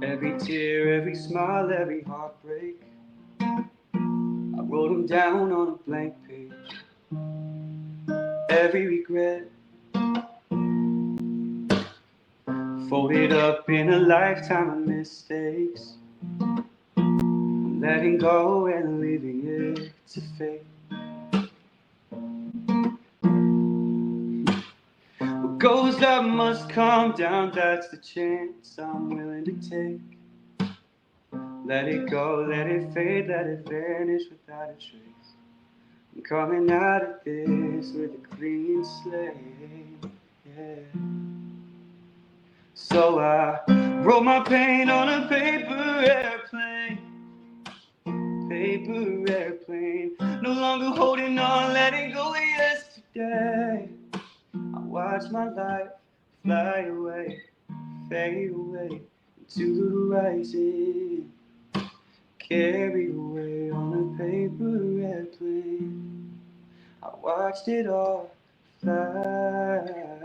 Every tear, every smile, every heartbreak, I wrote them down on a blank page. Every regret, folded up in a lifetime of mistakes. I'm letting go and leaving it to fate. What goes up must come down, that's the chance I'm willing to take. Let it go, let it fade, let it vanish without a trace. I'm coming out of this with a clean slate, yeah. So I wrote my pain on a paper airplane, paper airplane. No longer holding on, letting go of yesterday. I watch my life fly away, fade away into the horizon. Carried away on a paper airplane. I watched it all fly.